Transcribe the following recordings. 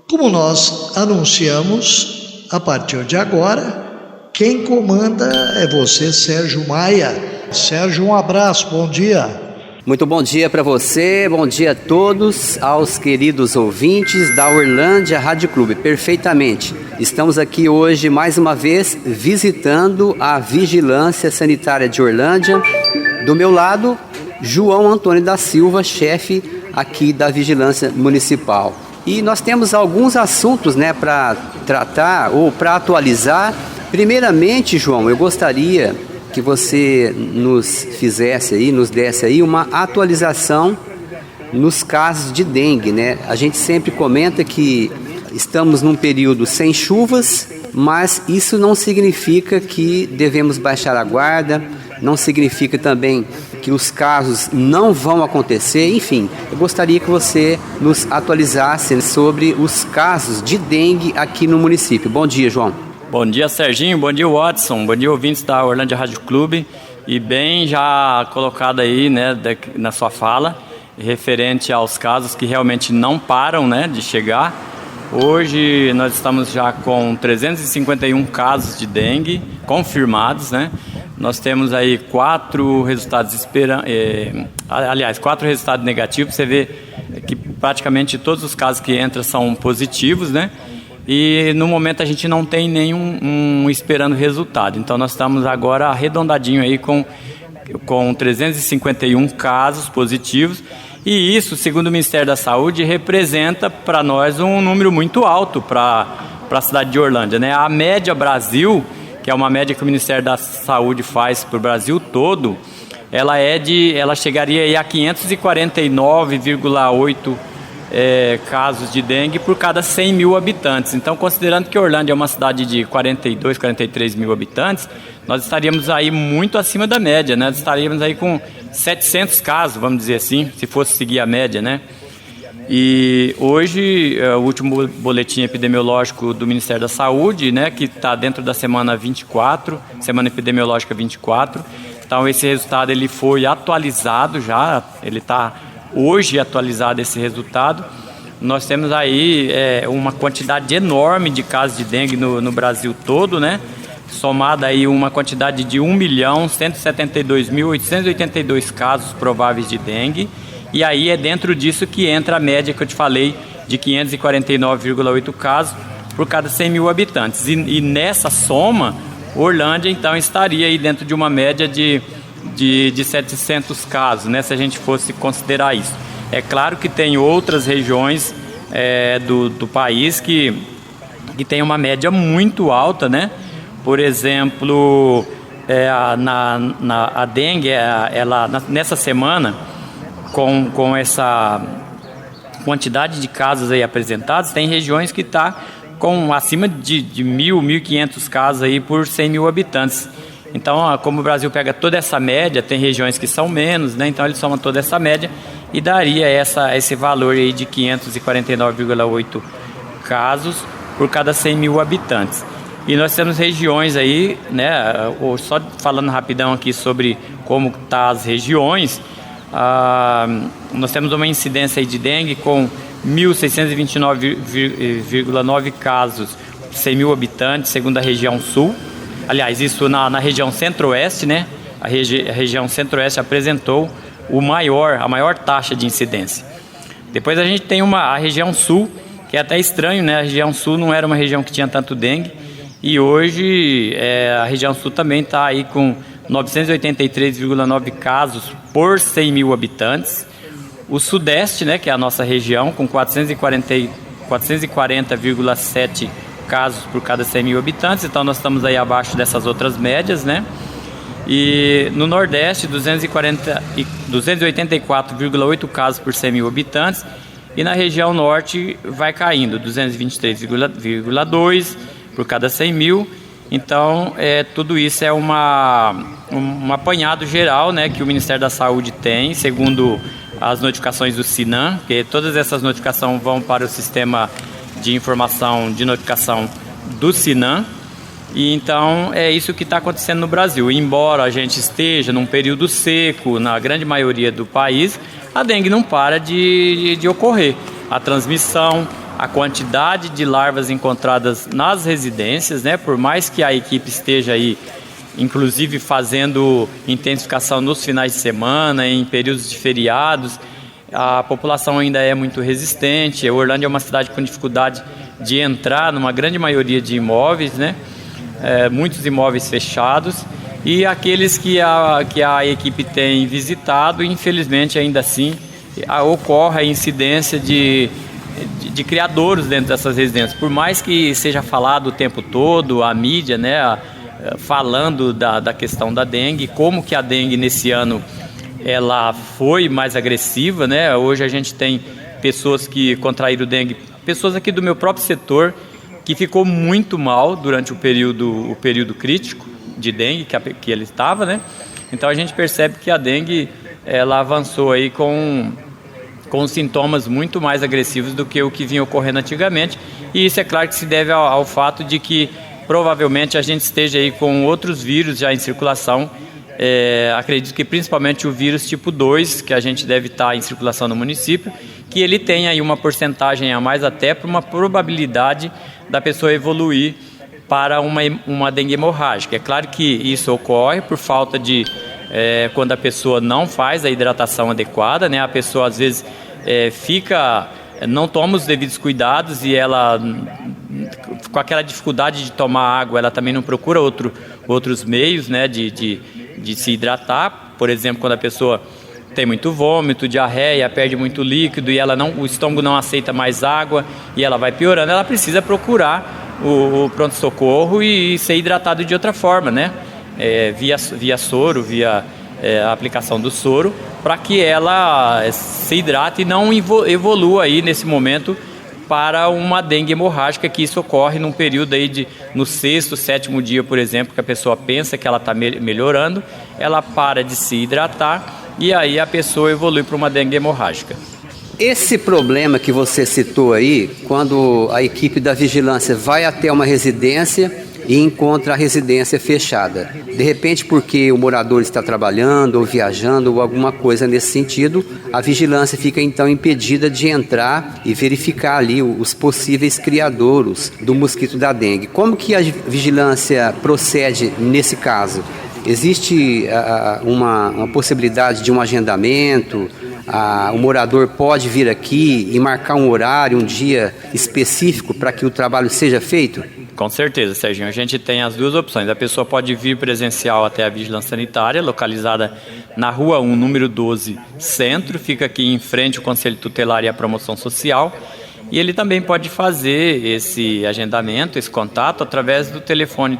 Como nós anunciamos, a partir de agora, quem comanda é você, Sérgio Maia. Sérgio, um abraço, bom dia. Muito bom dia para você, bom dia a todos, aos queridos ouvintes da Orlândia Rádio Clube. Perfeitamente. Estamos aqui hoje, mais uma vez, visitando a Vigilância Sanitária de Orlândia. Do meu lado, João Antônio da Silva, chefe aqui da Vigilância Municipal. E nós temos alguns assuntos, para tratar ou para atualizar. Primeiramente, João, eu gostaria que você nos desse aí uma atualização nos casos de dengue, A gente sempre comenta que estamos num período sem chuvas, mas isso não significa que devemos baixar a guarda, não significa também que os casos não vão acontecer. Enfim, eu gostaria que você nos atualizasse sobre os casos de dengue aqui no município. Bom dia, João. Bom dia, Serginho, bom dia, Watson, bom dia, ouvintes da Orlândia Rádio Clube. E bem já colocado aí, na sua fala, referente aos casos que realmente não param, de chegar. Hoje nós estamos já com 351 casos de dengue confirmados, Nós temos aí 4 resultados negativos. Você vê que praticamente todos os casos que entram são positivos, E no momento a gente não tem nenhum esperando resultado. Então nós estamos agora arredondadinho aí com 351 casos positivos. E isso, segundo o Ministério da Saúde, representa para nós um número muito alto para a cidade de Orlândia, A média Brasil, que é uma média que o Ministério da Saúde faz para o Brasil todo, ela chegaria aí a 549,8 casos de dengue por cada 100 mil habitantes. Então, considerando que Orlândia é uma cidade de 42, 43 mil habitantes, nós estaríamos aí muito acima da média, Nós estaríamos aí com 700 casos, vamos dizer assim, se fosse seguir a média, E hoje, o último boletim epidemiológico do Ministério da Saúde, que está dentro da semana 24, semana epidemiológica 24, então esse resultado ele foi atualizado já, ele está hoje atualizado esse resultado. Nós temos aí uma quantidade enorme de casos de dengue no Brasil todo, Somada aí uma quantidade de 1.172.882 casos prováveis de dengue. E aí é dentro disso que entra a média que eu te falei de 549,8 casos por cada 100 mil habitantes. E nessa soma, Orlândia então estaria aí dentro de uma média de 700 casos, se a gente fosse considerar isso. É claro que tem outras regiões do país que tem uma média muito alta, Por exemplo, a dengue, nessa semana, com essa quantidade de casos aí apresentados, tem regiões que está com acima de 1.500 casos aí por 100 mil habitantes. Então, como o Brasil pega toda essa média, tem regiões que são menos, Então ele soma toda essa média e daria esse valor aí de 549,8 casos por cada 100 mil habitantes. E nós temos regiões aí, só falando rapidão aqui sobre como tá as regiões, nós temos uma incidência aí de dengue com 1.629,9 casos por 100 mil habitantes, segundo a região sul. Aliás, isso na região centro-oeste, A região centro-oeste apresentou a maior taxa de incidência. Depois a gente tem a região sul, que é até estranho, A região sul não era uma região que tinha tanto dengue. E hoje a região sul também está aí com 983,9 casos por 100 mil habitantes. O sudeste, que é a nossa região, com 440,7 casos por cada 100 mil habitantes. Então nós estamos aí abaixo dessas outras médias, E no nordeste, 284,8 casos por 100 mil habitantes. E na região norte vai caindo, 223,2 por cada 100 mil. Então, tudo isso é um apanhado geral, que o Ministério da Saúde tem, segundo as notificações do SINAM, porque todas essas notificações vão para o sistema de informação de notificação do SINAM. E então é isso que está acontecendo no Brasil. Embora a gente esteja num período seco na grande maioria do país, a dengue não para de ocorrer. A transmissão a quantidade de larvas encontradas nas residências, né? Por mais que a equipe esteja aí, inclusive fazendo intensificação nos finais de semana, em períodos de feriados, a população ainda é muito resistente. Orlândia é uma cidade com dificuldade de entrar numa grande maioria de imóveis, né? Muitos imóveis fechados, e aqueles que a equipe tem visitado, infelizmente ainda assim ocorre a incidência de criadouros dentro dessas residências. Por mais que seja falado o tempo todo, a mídia, né, falando da questão da dengue, como que a dengue nesse ano ela foi mais agressiva, né? Hoje a gente tem pessoas que contraíram dengue, pessoas aqui do meu próprio setor, que ficou muito mal durante o período crítico de dengue que ele estava, né? Então a gente percebe que a dengue ela avançou aí com sintomas muito mais agressivos do que o que vinha ocorrendo antigamente, e isso é claro que se deve ao fato de que provavelmente a gente esteja aí com outros vírus já em circulação. Acredito que principalmente o vírus tipo 2, que a gente deve estar em circulação no município, que ele tem aí uma porcentagem a mais, até para uma probabilidade da pessoa evoluir para uma dengue hemorrágica. É claro que isso ocorre por falta de quando a pessoa não faz a hidratação adequada, né? A pessoa às vezes não toma os devidos cuidados, e ela, com aquela dificuldade de tomar água, ela também não procura outros meios, né, de se hidratar. Por exemplo, quando a pessoa tem muito vômito, diarreia, perde muito líquido, e o estômago não aceita mais água e ela vai piorando, ela precisa procurar o pronto-socorro e ser hidratado de outra forma, né? Via soro, via a aplicação do soro, para que ela se hidrate e não evolua aí nesse momento para uma dengue hemorrágica, que isso ocorre num período aí no 6º, 7º dia, por exemplo, que a pessoa pensa que ela está melhorando, ela para de se hidratar e aí a pessoa evolui para uma dengue hemorrágica. Esse problema que você citou aí, quando a equipe da vigilância vai até uma residência e encontra a residência fechada, de repente porque o morador está trabalhando ou viajando ou alguma coisa nesse sentido, a vigilância fica então impedida de entrar e verificar ali os possíveis criadouros do mosquito da dengue. Como que a vigilância procede nesse caso? Existe uma possibilidade de um agendamento? O morador pode vir aqui e marcar um horário, um dia específico para que o trabalho seja feito? Com certeza, Serginho. A gente tem as duas opções. A pessoa pode vir presencial até a vigilância sanitária, localizada na Rua 1, número 12, Centro. Fica aqui em frente ao Conselho Tutelar e a Promoção Social. E ele também pode fazer esse agendamento, esse contato, através do telefone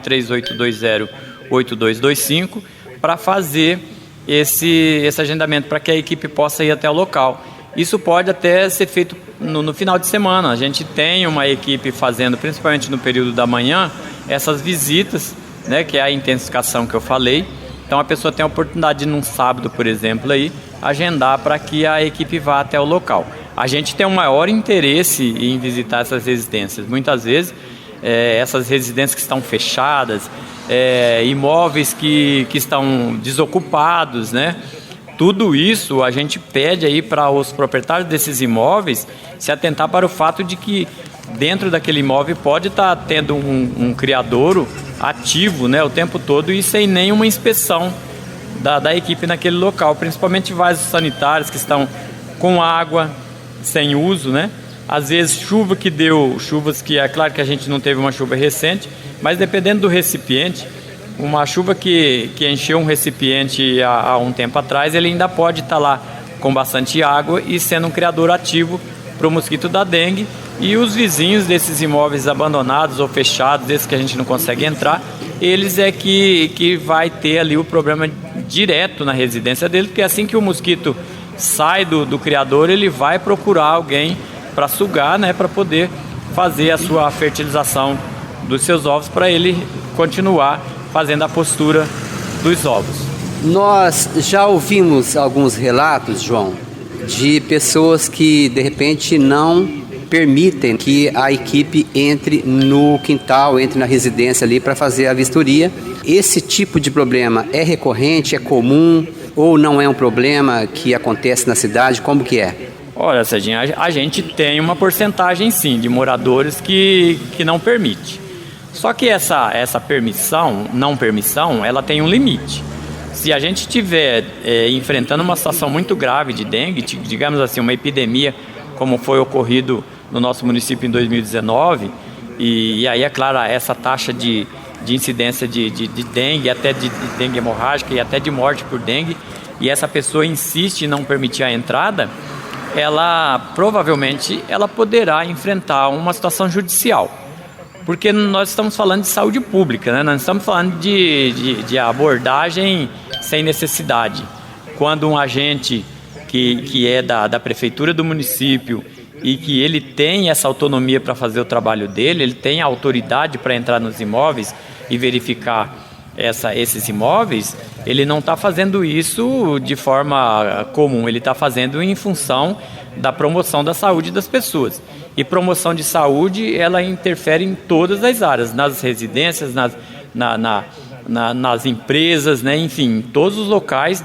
3820-8225, para fazer esse agendamento, para que a equipe possa ir até o local. Isso pode até ser feito no final de semana. A gente tem uma equipe fazendo, principalmente no período da manhã, essas visitas, né, que é a intensificação que eu falei. Então a pessoa tem a oportunidade de, num sábado, por exemplo, aí, agendar para que a equipe vá até o local. A gente tem um maior interesse em visitar essas residências. Muitas vezes, essas residências que estão fechadas, imóveis que estão desocupados, né? Tudo isso a gente pede aí para os proprietários desses imóveis se atentar para o fato de que dentro daquele imóvel pode estar tendo um criadouro ativo, né, o tempo todo, e sem nenhuma inspeção da equipe naquele local, principalmente vasos sanitários que estão com água sem uso, né? Às vezes chuvas que é claro que a gente não teve uma chuva recente, mas dependendo do recipiente, uma chuva que encheu um recipiente há um tempo atrás, ele ainda pode estar lá com bastante água e sendo um criador ativo para o mosquito da dengue. E os vizinhos desses imóveis abandonados ou fechados, esses que a gente não consegue entrar, eles que vai ter ali o problema direto na residência dele, porque assim que o mosquito sai do criador, ele vai procurar alguém para sugar, né, para poder fazer a sua fertilização dos seus ovos, para ele continuar fazendo a postura dos ovos. Nós já ouvimos alguns relatos, João, de pessoas que de repente não permitem que a equipe entre no quintal, entre na residência ali para fazer a vistoria. Esse tipo de problema é recorrente, é comum ou não é um problema que acontece na cidade? Como que é? Olha, Serginho, a gente tem uma porcentagem sim de moradores que não permite. Só que essa não permissão, ela tem um limite. Se a gente estiver enfrentando uma situação muito grave de dengue, digamos assim, uma epidemia, como foi ocorrido no nosso município em 2019, e aí, é claro, essa taxa de incidência de dengue, até de dengue hemorrágica e até de morte por dengue, e essa pessoa insiste em não permitir a entrada, ela provavelmente poderá enfrentar uma situação judicial. Porque nós estamos falando de saúde pública, né? Nós estamos falando de abordagem sem necessidade. Quando um agente que é da prefeitura do município e que ele tem essa autonomia para fazer o trabalho dele, ele tem a autoridade para entrar nos imóveis e verificar esses imóveis, ele não está fazendo isso de forma comum, ele está fazendo em função da promoção da saúde das pessoas. E promoção de saúde, ela interfere em todas as áreas, nas residências, nas empresas, né? Enfim, em todos os locais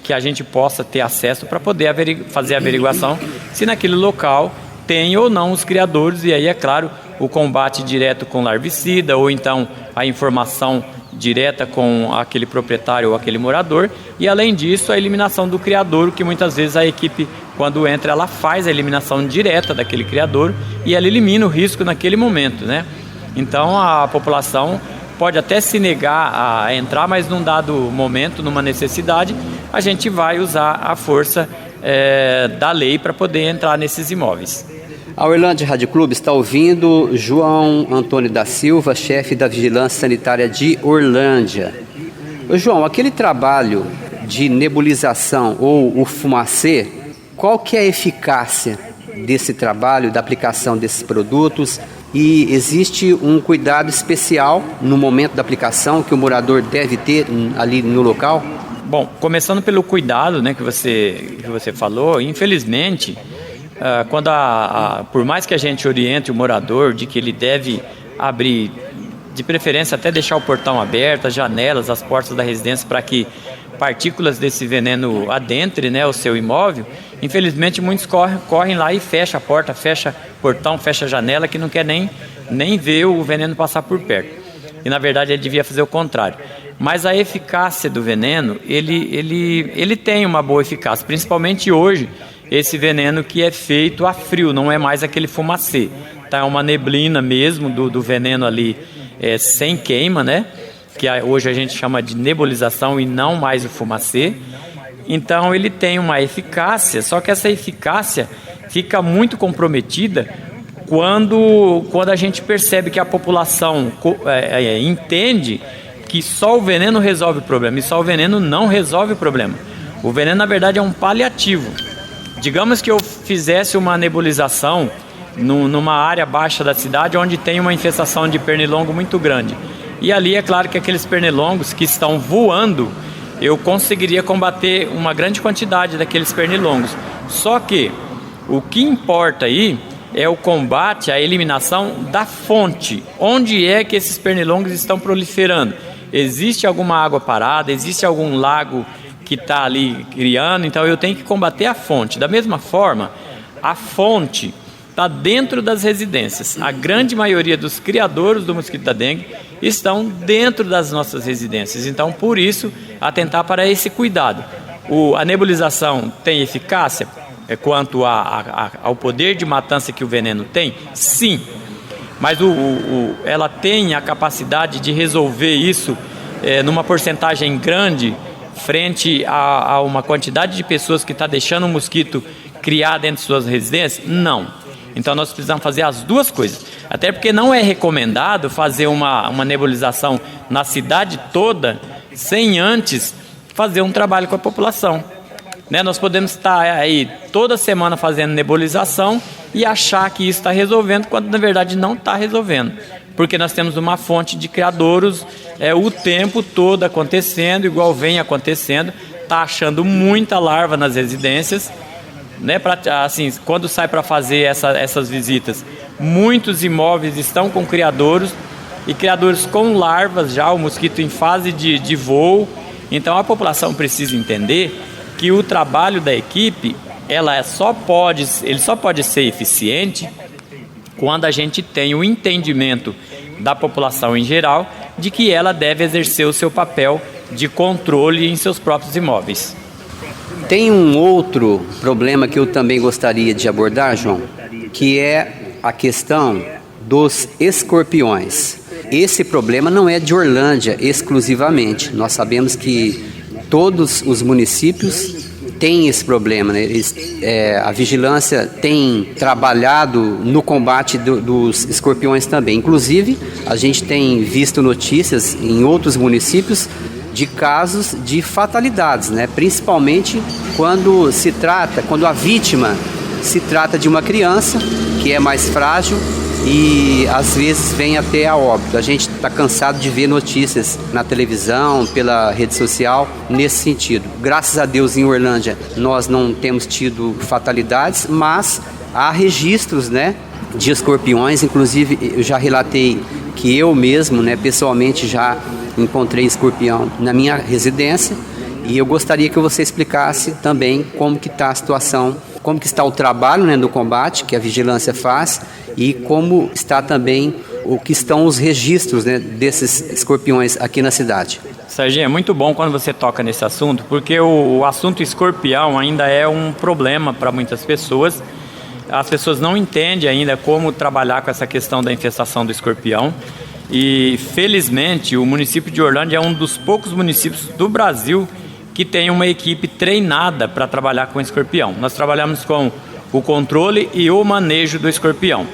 que a gente possa ter acesso para poder fazer a averiguação se naquele local tem ou não os criadouros, e aí, é claro, o combate direto com larvicida, ou então a informação direta com aquele proprietário ou aquele morador, e além disso a eliminação do criadouro, que muitas vezes a equipe, quando entra, ela faz a eliminação direta daquele criadouro e ela elimina o risco naquele momento, né? Então a população pode até se negar a entrar, mas num dado momento, numa necessidade, a gente vai usar a força da lei para poder entrar nesses imóveis. A Orlândia Rádio Clube está ouvindo João Antônio da Silva, chefe da Vigilância Sanitária de Orlândia. Ô João, aquele trabalho de nebulização ou o fumacê, qual que é a eficácia desse trabalho, da aplicação desses produtos? E existe um cuidado especial no momento da aplicação que o morador deve ter ali no local? Bom, começando pelo cuidado, né, que você falou, infelizmente, quando por mais que a gente oriente o morador de que ele deve abrir, de preferência até deixar o portão aberto, as janelas, as portas da residência, para que partículas desse veneno adentre, né, o seu imóvel, infelizmente muitos correm lá e fecham a porta, fecha o portão, fecha a janela, que não quer nem ver o veneno passar por perto. E na verdade ele devia fazer o contrário. Mas a eficácia do veneno, ele tem uma boa eficácia, principalmente hoje, esse veneno que é feito a frio, não é mais aquele fumacê. Tá, é uma neblina mesmo do veneno ali, sem queima, né? Que hoje a gente chama de nebulização e não mais o fumacê. Então ele tem uma eficácia, só que essa eficácia fica muito comprometida quando a gente percebe que a população entende que só o veneno resolve o problema, e só o veneno não resolve o problema. O veneno, na verdade, é um paliativo. Digamos que eu fizesse uma nebulização numa área baixa da cidade onde tem uma infestação de pernilongo muito grande. E ali é claro que aqueles pernilongos que estão voando, eu conseguiria combater uma grande quantidade daqueles pernilongos. Só que o que importa aí é o combate, a eliminação da fonte. Onde é que esses pernilongos estão proliferando? Existe alguma água parada? Existe algum lago que está ali criando? Então eu tenho que combater a fonte. Da mesma forma, a fonte está dentro das residências. A grande maioria dos criadouros do mosquito da dengue estão dentro das nossas residências. Então, por isso, atentar para esse cuidado. A nebulização tem eficácia quanto ao poder de matança que o veneno tem? Sim. Mas ela tem a capacidade de resolver isso numa porcentagem grande frente a uma quantidade de pessoas que está deixando o mosquito criar dentro de suas residências? Não. Então nós precisamos fazer as duas coisas. Até porque não é recomendado fazer uma nebulização na cidade toda sem antes fazer um trabalho com a população. Né? Nós podemos estar aí toda semana fazendo nebulização e achar que isso está resolvendo, quando na verdade não está resolvendo. Porque nós temos uma fonte de criadouros o tempo todo acontecendo, igual vem acontecendo, está achando muita larva nas residências. Né, assim, quando sai para fazer essas visitas, muitos imóveis estão com criadouros e criadouros com larvas já, o mosquito em fase de voo. Então a população precisa entender que o trabalho da equipe ele só pode ser eficiente quando a gente tem o entendimento da população em geral de que ela deve exercer o seu papel de controle em seus próprios imóveis. Tem um outro problema que eu também gostaria de abordar, João, que é a questão dos escorpiões. Esse problema não é de Orlândia exclusivamente. Nós sabemos que todos os municípios têm esse problema, né? A vigilância tem trabalhado no combate dos escorpiões também. Inclusive, a gente tem visto notícias em outros municípios de casos de fatalidades, né? Principalmente quando a vítima se trata de uma criança que é mais frágil e às vezes vem até a óbito. A gente está cansado de ver notícias na televisão, pela rede social, nesse sentido. Graças a Deus, em Orlândia, nós não temos tido fatalidades, mas há registros, né, de escorpiões. Inclusive, eu já relatei que eu mesmo, né, pessoalmente, já encontrei escorpião na minha residência, e eu gostaria que você explicasse também como que está a situação, como que está o trabalho, né, no combate que a vigilância faz, e como está também o que estão os registros, né, desses escorpiões aqui na cidade. Serginho, é muito bom quando você toca nesse assunto, porque o assunto escorpião ainda é um problema para muitas pessoas. As pessoas não entendem ainda como trabalhar com essa questão da infestação do escorpião. E, felizmente, o município de Orlândia é um dos poucos municípios do Brasil que tem uma equipe treinada para trabalhar com escorpião. Nós trabalhamos com o controle e o manejo do escorpião.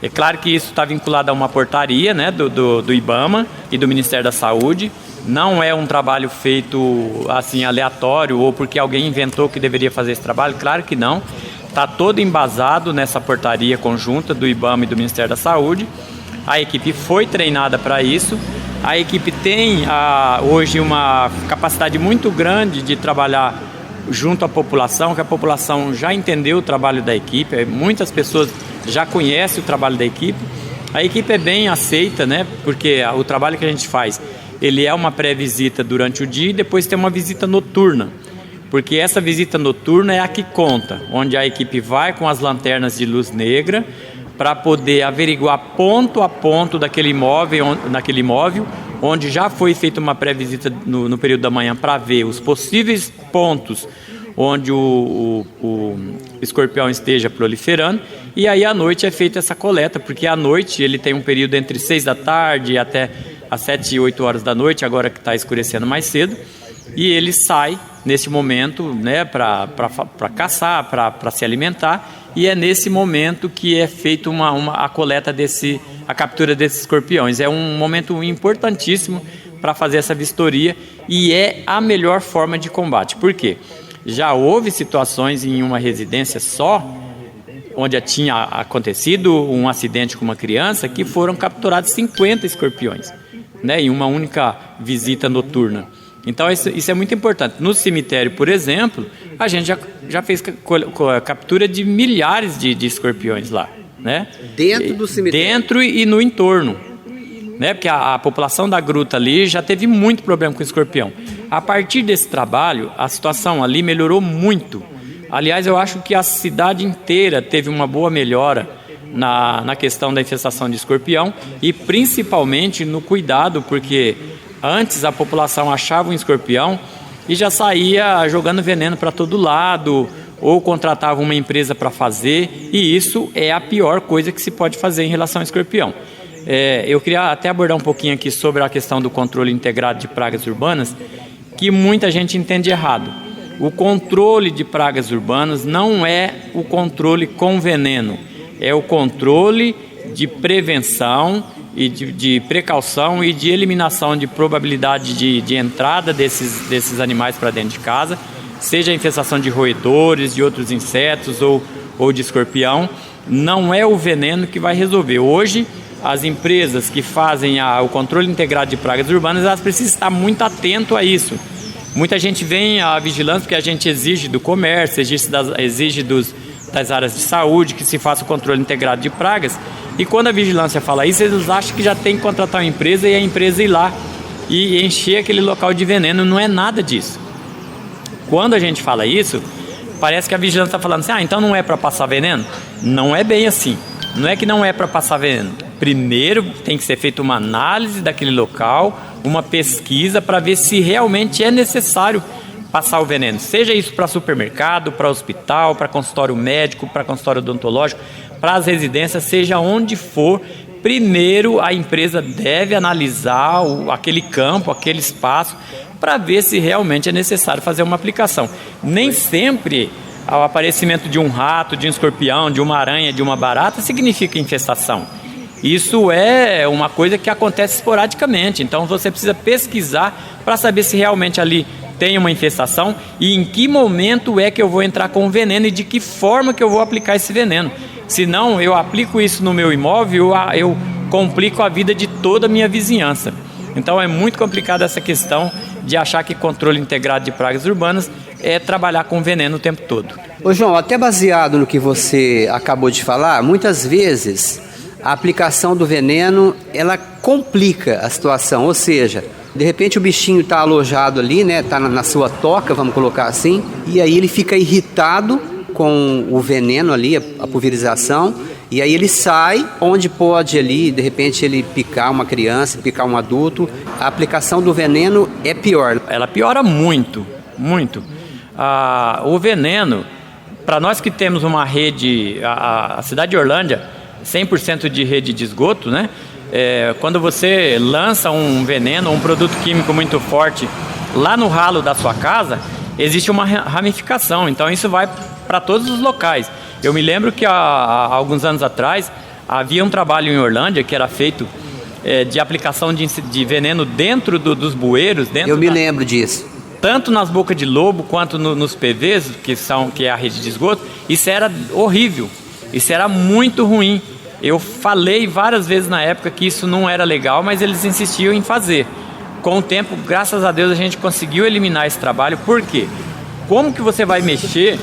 É claro que isso está vinculado a uma portaria, né, do IBAMA e do Ministério da Saúde. Não é um trabalho feito assim aleatório ou porque alguém inventou que deveria fazer esse trabalho. Claro que não. Está todo embasado nessa portaria conjunta do IBAMA e do Ministério da Saúde. A equipe foi treinada para isso. A equipe tem hoje uma capacidade muito grande de trabalhar junto à população, que a população já entendeu o trabalho da equipe, muitas pessoas já conhecem o trabalho da equipe. A equipe é bem aceita, né? Porque o trabalho que a gente faz, ele é uma pré-visita durante o dia e depois tem uma visita noturna. Porque essa visita noturna é a que conta, onde a equipe vai com as lanternas de luz negra para poder averiguar ponto a ponto naquele imóvel, onde já foi feita uma pré-visita no período da manhã para ver os possíveis pontos onde o escorpião esteja proliferando, e aí à noite é feita essa coleta, porque à noite ele tem um período entre 6 da tarde até às 7 e 8 horas da noite, agora que está escurecendo mais cedo, e ele sai nesse momento, né, para caçar, para se alimentar, e é nesse momento que é feita a coleta a captura desses escorpiões. É um momento importantíssimo para fazer essa vistoria e é a melhor forma de combate. Por quê? Já houve situações em uma residência só, onde tinha acontecido um acidente com uma criança, que foram capturados 50 escorpiões, né, em uma única visita noturna. Então isso é muito importante. No cemitério, por exemplo, a gente já fez captura de milhares de escorpiões lá, né? Dentro do cemitério? Dentro e no entorno, né? Porque a população da gruta ali já teve muito problema com escorpião. A partir desse trabalho, a situação ali melhorou muito. Aliás, eu acho que a cidade inteira teve uma boa melhora na questão da infestação de escorpião e principalmente no cuidado, porque antes a população achava um escorpião e já saía jogando veneno para todo lado ou contratava uma empresa para fazer, e isso é a pior coisa que se pode fazer em relação ao escorpião. Eu queria até abordar um pouquinho aqui sobre a questão do controle integrado de pragas urbanas, que muita gente entende errado. O controle de pragas urbanas não é o controle com veneno, é o controle de prevenção e de precaução e de eliminação de probabilidade de entrada desses animais para dentro de casa, seja a infestação de roedores, de outros insetos ou de escorpião. Não é o veneno que vai resolver. Hoje, as empresas que fazem o controle integrado de pragas urbanas, elas precisam estar muito atento a isso. Muita gente vem à vigilância porque a gente exige do comércio, exige das áreas de saúde que se faça o controle integrado de pragas, e quando a vigilância fala isso, eles acham que já tem que contratar uma empresa e a empresa ir lá e encher aquele local de veneno. Não é nada disso. Quando a gente fala isso, parece que a vigilância está falando assim, então não é para passar veneno? Não é bem assim. Não é que não é para passar veneno. Primeiro tem que ser feita uma análise daquele local, uma pesquisa para ver se realmente é necessário passar o veneno. Seja isso para supermercado, para hospital, para consultório médico, para consultório odontológico, para as residências, seja onde for. Primeiro a empresa deve analisar aquele campo, aquele espaço, para ver se realmente é necessário fazer uma aplicação. Nem sempre o aparecimento de um rato, de um escorpião, de uma aranha, de uma barata significa infestação. Isso é uma coisa que acontece esporadicamente, então você precisa pesquisar para saber se realmente ali tem uma infestação e em que momento é que eu vou entrar com o veneno e de que forma que eu vou aplicar esse veneno. Senão eu aplico isso no meu imóvel, eu complico a vida de toda a minha vizinhança. Então é muito complicado essa questão de achar que controle integrado de pragas urbanas é trabalhar com veneno o tempo todo. Ô João, até baseado no que você acabou de falar, muitas vezes a aplicação do veneno, ela complica a situação, ou seja, de repente o bichinho está alojado ali, né, está na sua toca, vamos colocar assim, e aí ele fica irritado com o veneno ali, a pulverização, e aí ele sai onde pode ali, de repente ele picar uma criança, picar um adulto. A aplicação do veneno é pior. Ela piora muito, muito. O veneno, para nós que temos uma rede, a cidade de Orlândia, 100% de rede de esgoto, né? Quando você lança um veneno, um produto químico muito forte lá no ralo da sua casa, existe uma ramificação, então isso vai para todos os locais. Eu me lembro que há alguns anos atrás havia um trabalho em Orlândia que era feito de aplicação de veneno dentro dos bueiros. Eu me lembro disso. Tanto nas bocas de lobo quanto nos PVs, que é a rede de esgoto. Isso era horrível, isso era muito ruim. Eu falei várias vezes na época que isso não era legal, mas eles insistiam em fazer. Com o tempo, graças a Deus, a gente conseguiu eliminar esse trabalho. Por quê? Como que você vai mexer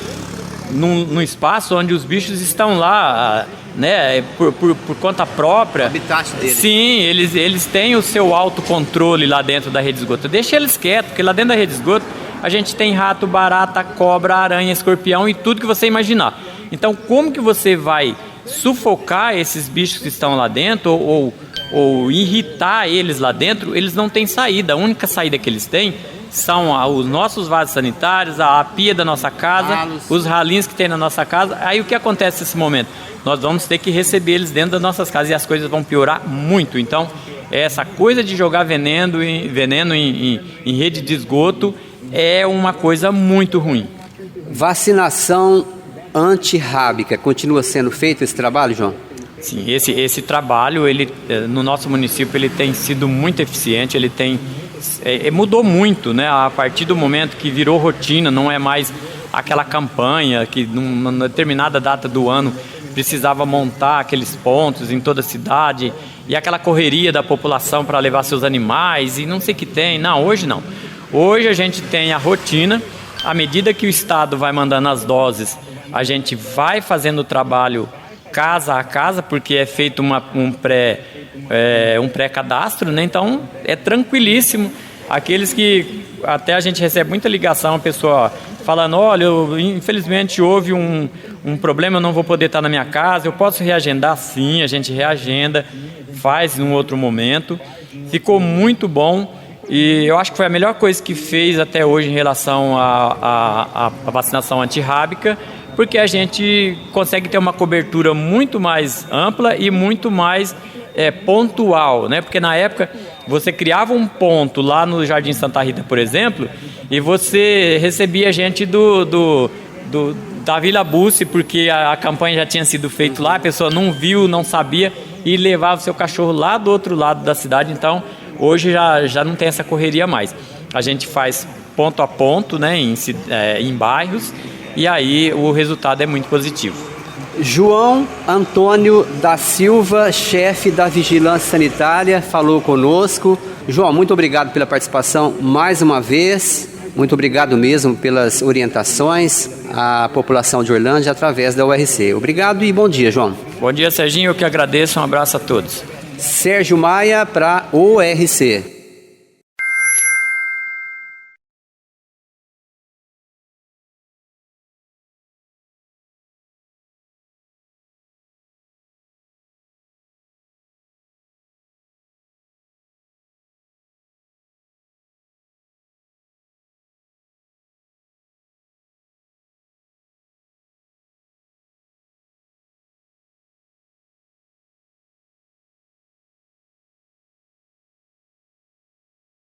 num espaço onde os bichos estão lá, né, por conta própria? O habitat deles. Sim, eles têm o seu autocontrole lá dentro da rede de esgoto. Deixa eles quietos, porque lá dentro da rede de esgoto a gente tem rato, barata, cobra, aranha, escorpião e tudo que você imaginar. Então, como que você vai sufocar esses bichos que estão lá dentro ou irritar eles lá dentro? Eles não têm saída. A única saída que eles têm são os nossos vasos sanitários, a pia da nossa casa, os ralinhos que tem na nossa casa. Aí o que acontece nesse momento? Nós vamos ter que receber eles dentro das nossas casas e as coisas vão piorar muito. Então, essa coisa de jogar veneno em rede de esgoto é uma coisa muito ruim. Vacinação antirrábica, continua sendo feito esse trabalho, João? Sim, esse trabalho, no nosso município, ele tem sido muito eficiente, mudou muito, né? A partir do momento que virou rotina, não é mais aquela campanha que numa determinada data do ano precisava montar aqueles pontos em toda a cidade e aquela correria da população para levar seus animais e não sei o que tem. Não, hoje não. Hoje a gente tem a rotina, à medida que o Estado vai mandando as doses, a gente vai fazendo o trabalho casa a casa, porque é feito um pré-cadastro, né? Então é tranquilíssimo. Aqueles que até a gente recebe muita ligação, a pessoa falando, olha, infelizmente houve um problema, eu não vou poder estar na minha casa, eu posso reagendar? Sim, a gente reagenda, faz em um outro momento. Ficou muito bom e eu acho que foi a melhor coisa que fez até hoje em relação à vacinação antirrábica, porque a gente consegue ter uma cobertura muito mais ampla e muito mais pontual, né? Porque na época você criava um ponto lá no Jardim Santa Rita, por exemplo, e você recebia gente da Vila Bussi, porque a campanha já tinha sido feita lá, a pessoa não viu, não sabia, e levava o seu cachorro lá do outro lado da cidade. Então hoje já não tem essa correria mais. A gente faz ponto a ponto, né, em bairros, e aí o resultado é muito positivo. João Antônio da Silva, chefe da Vigilância Sanitária, falou conosco. João, muito obrigado pela participação mais uma vez. Muito obrigado mesmo pelas orientações à população de Orlândia através da URC. Obrigado e bom dia, João. Bom dia, Serginho. Eu que agradeço. Um abraço a todos. Sérgio Maia para ORC.